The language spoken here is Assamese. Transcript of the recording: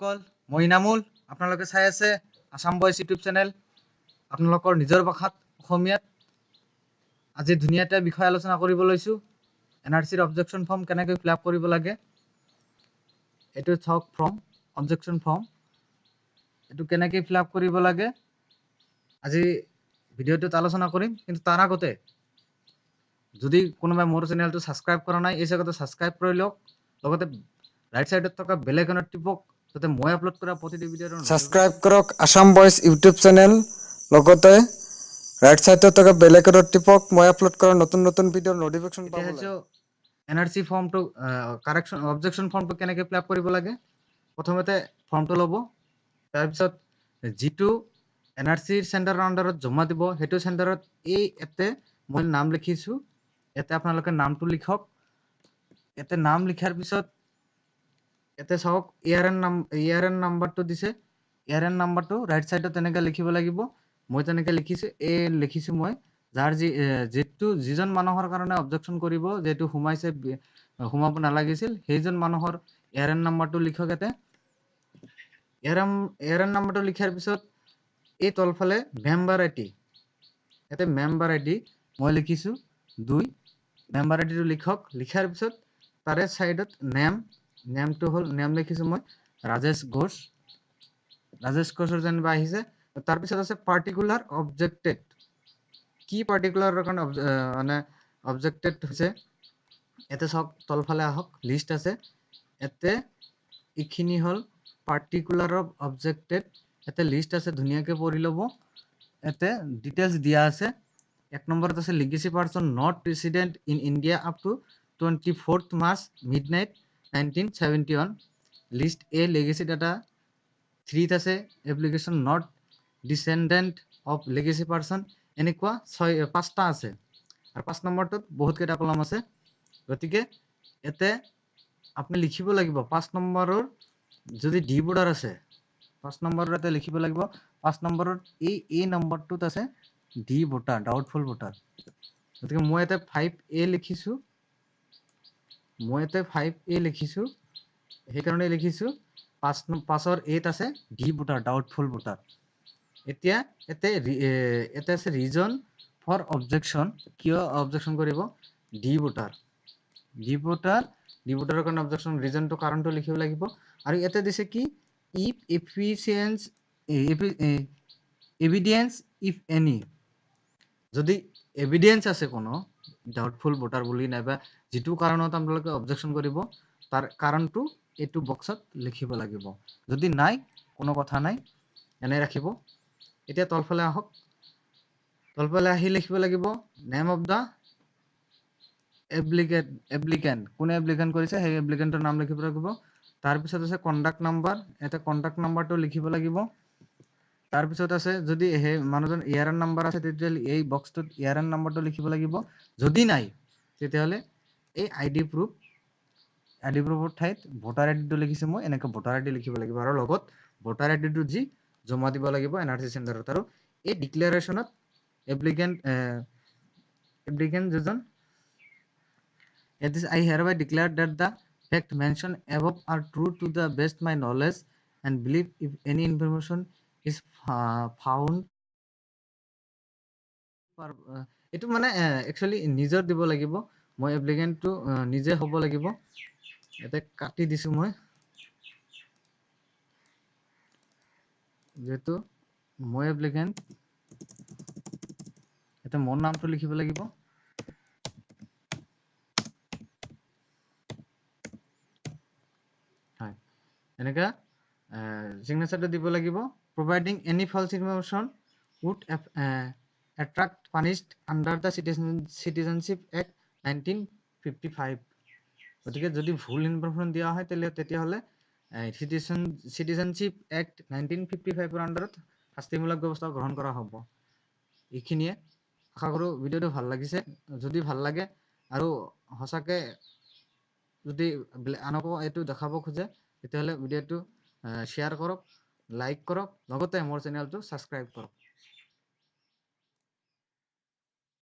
বন্ধুসকল মই ইনামুল আপোনালোকে চাই আছে আসাম বয়েজ ইউটিউব চেনেল আপোনালোকৰ নিজৰ ভাষাত অসমীয়াত আজি ধুনীয়া এটা বিষয় আলোচনা কৰিব লৈছো এনআৰসিৰ অবজেকশন ফৰ্ম কেনেকৈ ফিল আপ কৰিব লাগে এটো চাওক ফৰ্ম অবজেকশন ফৰ্ম এটো কেনেকৈ ফিল আপ কৰিব লাগে আজি ভিডিওটোত আলোচনা কৰিম কিন্তু তাৰ আগতে যদি কোনোবাই মোৰ চেনেলটো সাবস্ক্ৰাইব কৰা নাই এই জায়গাটো সাবস্ক্ৰাইব কৰি লওক লগতে ৰাইট সাইডত থকা বেল আইকনত টিপক যাতে মই আপলোড কৰা প্ৰতিটো ভিডিওৰ সাবস্ক্ৰাইব কৰক আসাম বয়েজ ইউটিউব চ্যানেল লগতে ৰাইট সাইডত থকা বেল আইকনত টিপক মই আপলোড কৰা নতুন নতুন ভিডিওৰ নোটিফিকেশন পাবলৈ এনআৰসি ফৰ্মটো কাৰেকশন অবজেকশন ফৰ্মটো কেনেকৈ ফিল আপ কৰিব লাগে প্ৰথমতে ফৰ্মটো ল'ব তাৰ পিছত যেটো এনআৰসিৰ সেন্টাৰৰ আন্ডাৰত জমা দিব হেতু সেন্টাৰত এই এতে মই নাম লিখিছো এতে আপোনালোকে নামটো লিখক এতে নাম লিখাৰ পিছত এতে চাওক ইয়াৰএন নাম্বাৰটো দিছে ইয়াৰএন নাম্বাৰটো ৰাইট সাইডত তেনেকৈ লিখিব লাগিব মই তেনেকৈ লিখিছো এ লিখিছো মই যাৰ যেটো যিজন মানুহৰ কাৰণে অবজেকশন কৰিব যেটো হুমাব নালাগিছিল সেইজন মানুহৰ ইয়াৰএন নাম্বাৰটো লিখক এতে ইয়াৰএন নাম্বাৰটো লিখাৰ পিছত এই তলফালে মেম্বাৰ আইডি এতে মেম্বাৰ আইডি মই লিখিছো 2 মেম্বাৰ আইডিটো লিখক লিখাৰ পিছত তাৰে সাইডত নেমটো হল নেম লিখিছো মই ৰাজেশ ঘোষৰ যেনিবা আহিছে তাৰ পিছত আছে পাৰ্টিকুলাৰ অবজেক্টেড কি পাৰ্টিকুলাৰৰ কাৰণে মানে অবজেক্টেড হৈছে এতে সব তলফালে আহক লিষ্ট আছে এতে ইখিনি হল পাৰ্টিকুলাৰ অবজেক্টেড এতে লিষ্ট আছে ধুনিয়াকে পঢ়ি লব এতে ডিটেইলস দিয়া আছে এক নম্বৰত আছে legacy person not resident in India up to 24th March midnight 1971 list A legacy data 3 আছে application not descendant of legacy person এনেকুৱা 5টা আছে আৰু 5 নম্বৰটোত বহুত কেইটা কলম আছে গতিকে এতে আপনি লিখিব লাগিব 5 নম্বৰৰ যদি ডি বৰ্ডাৰ আছে 5 নম্বৰৰ এতে লিখিব লাগিব 5 নম্বৰৰ এই নম্বৰটোত আছে ডি ভোটাৰ ডাউটফুল ভোটাৰ গতিকে মই এতে 5A লিখিছো সেইকাৰণে লিখিছো 5ৰ 8 আছে ডি ভোটাৰ ডাউটফুল ভোটাৰ এতিয়া এতে আছে ৰিজন ফৰ অবজেকশন কিয় অবজেকশন কৰিব ডি ভোটাৰৰ কাৰণে অবজেকশন ৰিজনটো কাৰণটো লিখিব লাগিব আৰু এতে দিছে কি ইফ এভিডেন্স ইফ এনি যদি এভিডেন্স আছে কোনো ডাউটফুল ভোটাৰ বুলি নাইবা যেটো কাৰণত আপোনালোকে অবজেকশন কৰিব তাৰ কাৰণটো এটো বক্সত লিখিব লাগিব যদি নাই কোনো কথা নাই এনে ৰাখিব এতিয়া তলফালে আহক তলফালে আহি লিখিব লাগিব নেম অফ দা এপ্লিকেন্ট কোনে এপ্লিকেন্ট কৰিছে সেই এপ্লিকেন্টৰ নাম লিখিব লাগিব তাৰ পিছত আছে কন্টাক্ট নাম্বাৰ এটা কন্টাক্ট নাম্বাৰটো লিখিব লাগিব তাৰ পিছত আছে যদি হে মানুহজন ইয়াৰএন নাম্বাৰ আছে তেতিয়াহলে এই বক্সটোত ইয়াৰএন নাম্বাৰটো লিখিব লাগিব যদি নাই তেতিয়াহলে এই আইডি প্ৰুফৰ ঠাইত ভোটাৰ আইডিটো লিখিছে মই এনেকৈ ভোটাৰ আইডি লিখিব লাগিব আৰু লগত ভোটাৰ আইডিটো যি জমা দিব লাগিব এনআৰসি সেন্টাৰত আৰু এই ডিক্লাৰেশনত এপ্লিকেন্ট যেজন I hereby declare that the fact mentioned above are true to the best my knowledge and belief. If any information is found এটো মানে একচুয়ালি নিজৰ দিব লাগিব মই এপ্লিকেন্টটো নিজে হ'ব লাগিব এতে কাটি দিছো মই যেটো মই এপ্লিকেন্ট এতে মোৰ নামটো লিখিব লাগিব হয় এনেকা সিগনেচাৰটো দিব লাগিব providing any false information would attract punished under the Citizenship Act 1955 গতিকে যদি ভুল ইনফরমেশন দিয়া হয় তেতিয়াহলে Citizenship Act 1955 এর আন্ডাৰত শাস্তিমূলক ব্যৱস্থা গ্ৰহণ কৰা হ'ব এইখিনিয়ে আশা কৰো ভিডিওটো ভাল লাগিছে যদি ভাল লাগে আৰু হসাকে যদি আনকো এটো দেখাব খোজে তেতিয়াহলে ভিডিওটো শেয়াৰ কৰক লাইক কৰক লগতে মোৰ চেনেলটো সাবস্ক্ৰাইব কৰক